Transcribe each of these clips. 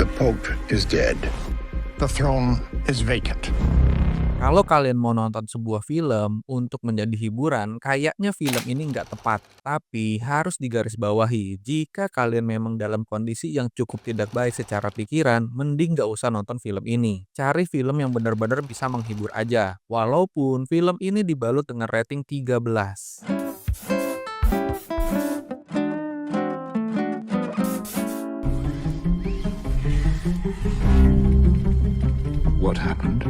The Pope is dead. The throne is vacant. Kalau kalian mau nonton sebuah film untuk menjadi hiburan, kayaknya film ini nggak tepat. Tapi harus digarisbawahi, jika kalian memang dalam kondisi yang cukup tidak baik secara pikiran, mending nggak usah nonton film ini. Cari film yang benar-benar bisa menghibur aja. Walaupun film ini dibalut dengan rating 13. What happened?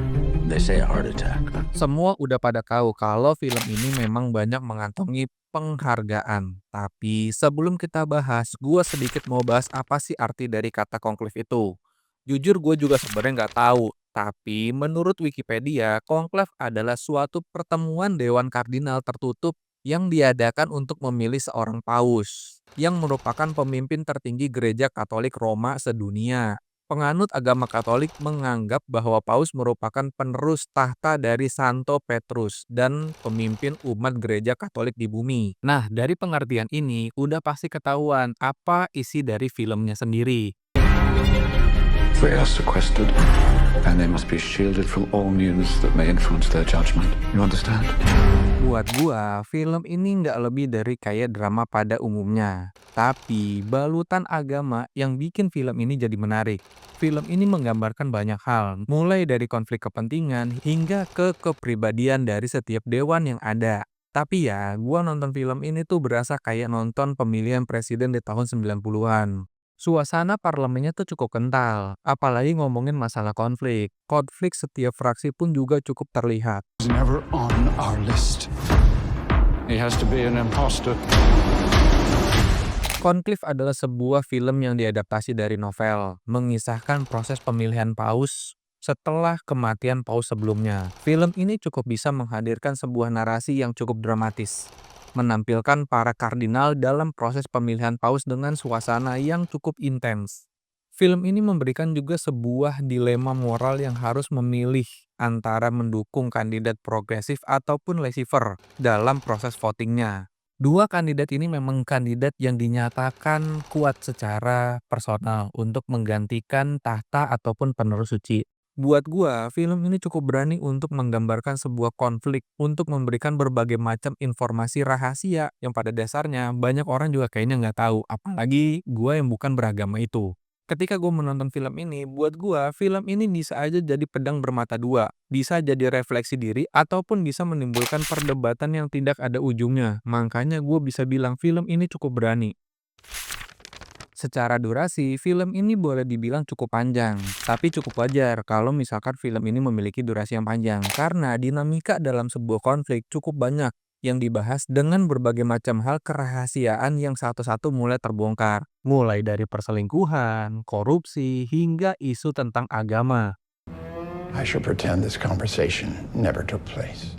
They say a heart attack. Semua udah pada tahu kalau film ini memang banyak mengantongi penghargaan. Tapi sebelum kita bahas, gue sedikit mau bahas apa sih arti dari kata konklave itu. Jujur gue juga sebenarnya nggak tahu. Tapi menurut Wikipedia, konklave adalah suatu pertemuan dewan kardinal tertutup yang diadakan untuk memilih seorang paus, yang merupakan pemimpin tertinggi gereja Katolik Roma sedunia. Penganut agama Katolik menganggap bahwa paus merupakan penerus tahta dari Santo Petrus dan pemimpin umat gereja Katolik di bumi. Nah, dari pengertian ini udah pasti ketahuan apa isi dari filmnya sendiri. They are sequestered, and they must be shielded from all news that may influence their judgment. You understand? Buat gua, film ini nggak lebih dari kayak drama pada umumnya. Tapi, balutan agama yang bikin film ini jadi menarik. Film ini menggambarkan banyak hal, mulai dari konflik kepentingan hingga ke kepribadian dari setiap dewan yang ada. Tapi ya, gua nonton film ini tuh berasa kayak nonton pemilihan presiden di tahun 90-an. Suasana parlemennya tuh cukup kental, apalagi ngomongin masalah konflik. Konflik setiap fraksi pun juga cukup terlihat. He's never on our list. He has to be an imposter. Conclave adalah sebuah film yang diadaptasi dari novel, mengisahkan proses pemilihan paus setelah kematian paus sebelumnya. Film ini cukup bisa menghadirkan sebuah narasi yang cukup dramatis, menampilkan para kardinal dalam proses pemilihan paus dengan suasana yang cukup intens. Film ini memberikan juga sebuah dilema moral yang harus memilih antara mendukung kandidat progresif ataupun laissez-faire dalam proses votingnya. Dua kandidat ini memang kandidat yang dinyatakan kuat secara personal untuk menggantikan tahta ataupun penerus suci. Buat gua, film ini cukup berani untuk menggambarkan sebuah konflik untuk memberikan berbagai macam informasi rahasia yang pada dasarnya banyak orang juga kayaknya nggak tahu, apalagi gua yang bukan beragama itu. Ketika gue menonton film ini, buat gua, film ini bisa aja jadi pedang bermata dua. Bisa jadi refleksi diri, ataupun bisa menimbulkan perdebatan yang tidak ada ujungnya. Makanya gue bisa bilang film ini cukup berani. Secara durasi, film ini boleh dibilang cukup panjang. Tapi cukup wajar kalau misalkan film ini memiliki durasi yang panjang. Karena dinamika dalam sebuah konflik cukup banyak yang dibahas dengan berbagai macam hal kerahasiaan yang satu-satu mulai terbongkar. Mulai dari perselingkuhan, korupsi, hingga isu tentang agama. I shall pretend this conversation never took place.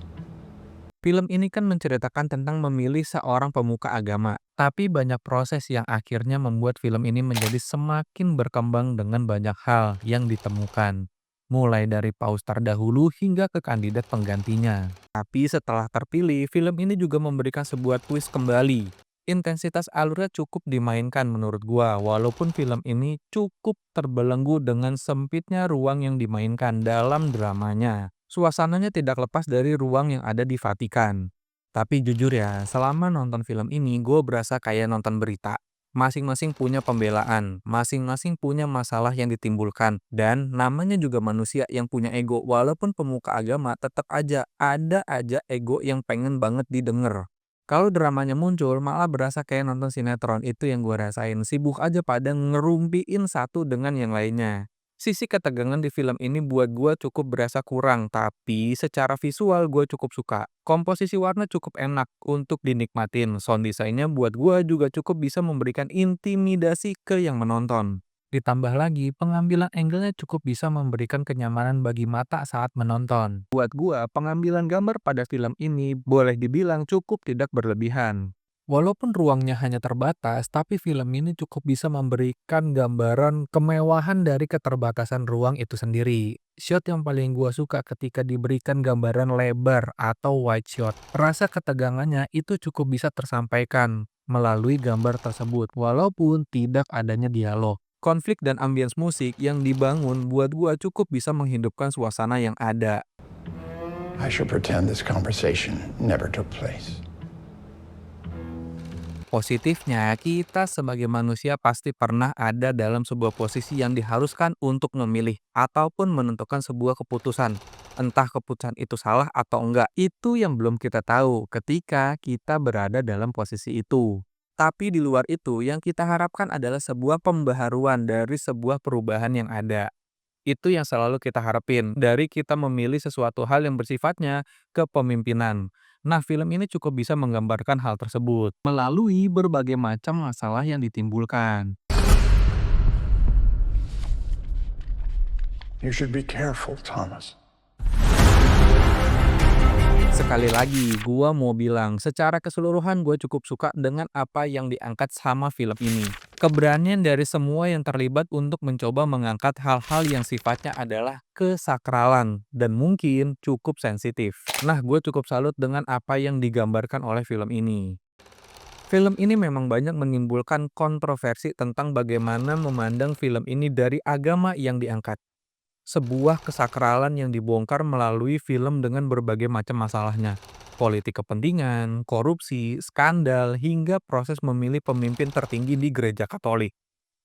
Film ini kan menceritakan tentang memilih seorang pemuka agama. Tapi banyak proses yang akhirnya membuat film ini menjadi semakin berkembang dengan banyak hal yang ditemukan. Mulai dari paus terdahulu hingga ke kandidat penggantinya. Tapi setelah terpilih, film ini juga memberikan sebuah twist kembali. Intensitas alurnya cukup dimainkan menurut gua, walaupun film ini cukup terbelenggu dengan sempitnya ruang yang dimainkan dalam dramanya. Suasananya tidak lepas dari ruang yang ada di Vatikan. Tapi jujur ya, selama nonton film ini, gue berasa kayak nonton berita. Masing-masing punya pembelaan, masing-masing punya masalah yang ditimbulkan, dan namanya juga manusia yang punya ego. Walaupun pemuka agama, tetap aja ada aja ego yang pengen banget didengar. Kalau dramanya muncul, malah berasa kayak nonton sinetron. Itu yang gue rasain, sibuk aja pada ngerumpiin satu dengan yang lainnya. Sisi ketegangan di film ini buat gue cukup berasa kurang, tapi secara visual gue cukup suka. Komposisi warna cukup enak untuk dinikmatin. Sound design-nya buat gue juga cukup bisa memberikan intimidasi ke yang menonton. Ditambah lagi, pengambilan angle-nya cukup bisa memberikan kenyamanan bagi mata saat menonton. Buat gue, pengambilan gambar pada film ini boleh dibilang cukup tidak berlebihan. Walaupun ruangnya hanya terbatas, tapi film ini cukup bisa memberikan gambaran kemewahan dari keterbatasan ruang itu sendiri. Shot yang paling gua suka ketika diberikan gambaran lebar atau wide shot. Rasa ketegangannya itu cukup bisa tersampaikan melalui gambar tersebut, walaupun tidak adanya dialog. Konflik dan ambience musik yang dibangun buat gua cukup bisa menghidupkan suasana yang ada. I should pretend this conversation never took place. Positifnya, kita sebagai manusia pasti pernah ada dalam sebuah posisi yang diharuskan untuk memilih ataupun menentukan sebuah keputusan. Entah keputusan itu salah atau enggak, itu yang belum kita tahu ketika kita berada dalam posisi itu. Tapi di luar itu, yang kita harapkan adalah sebuah pembaharuan dari sebuah perubahan yang ada. Itu yang selalu kita harapin dari kita memilih sesuatu hal yang bersifatnya kepemimpinan. Nah, film ini cukup bisa menggambarkan hal tersebut melalui berbagai macam masalah yang ditimbulkan. You should be careful, Thomas. Sekali lagi, gua mau bilang, secara keseluruhan gue cukup suka dengan apa yang diangkat sama film ini. Keberanian dari semua yang terlibat untuk mencoba mengangkat hal-hal yang sifatnya adalah kesakralan dan mungkin cukup sensitif. Nah, gue cukup salut dengan apa yang digambarkan oleh film ini. Film ini memang banyak menimbulkan kontroversi tentang bagaimana memandang film ini dari agama yang diangkat. Sebuah kesakralan yang dibongkar melalui film dengan berbagai macam masalahnya. Politik kepentingan, korupsi, skandal, hingga proses memilih pemimpin tertinggi di gereja Katolik.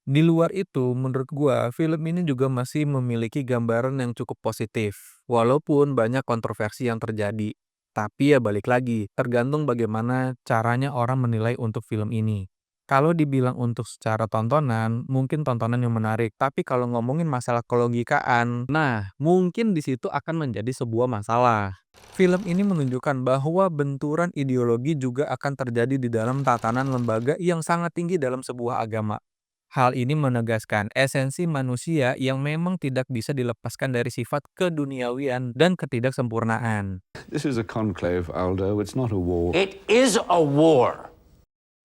Di luar itu, menurut gua, film ini juga masih memiliki gambaran yang cukup positif. Walaupun banyak kontroversi yang terjadi. Tapi ya balik lagi, tergantung bagaimana caranya orang menilai untuk film ini. Kalau dibilang untuk secara tontonan, mungkin tontonan yang menarik. Tapi kalau ngomongin masalah kelogikaan, nah mungkin di situ akan menjadi sebuah masalah. Film ini menunjukkan bahwa benturan ideologi juga akan terjadi di dalam tatanan lembaga yang sangat tinggi dalam sebuah agama. Hal ini menegaskan esensi manusia yang memang tidak bisa dilepaskan dari sifat keduniawian dan ketidaksempurnaan. This is a conclave, Aldo. It's not a war. It is a war.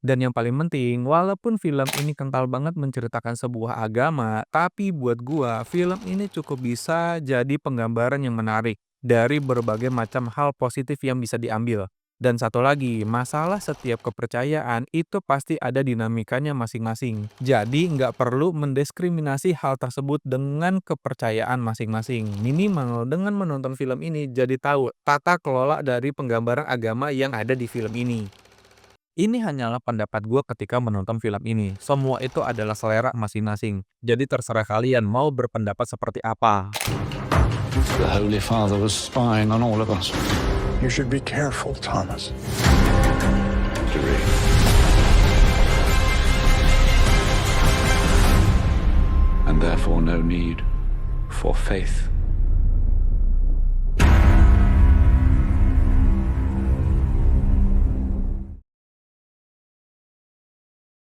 Dan yang paling penting, walaupun film ini kental banget menceritakan sebuah agama, tapi buat gua, film ini cukup bisa jadi penggambaran yang menarik dari berbagai macam hal positif yang bisa diambil. Dan satu lagi, masalah setiap kepercayaan itu pasti ada dinamikanya masing-masing. Jadi nggak perlu mendiskriminasi hal tersebut dengan kepercayaan masing-masing. Minimal dengan menonton film ini jadi tahu tata kelola dari penggambaran agama yang ada di film ini. Ini hanyalah pendapat gue ketika menonton film ini. Semua itu adalah selera masing-masing. Jadi terserah kalian mau berpendapat seperti apa. The Holy Father was spying on all of us. You should be careful, Thomas. And therefore no need for faith.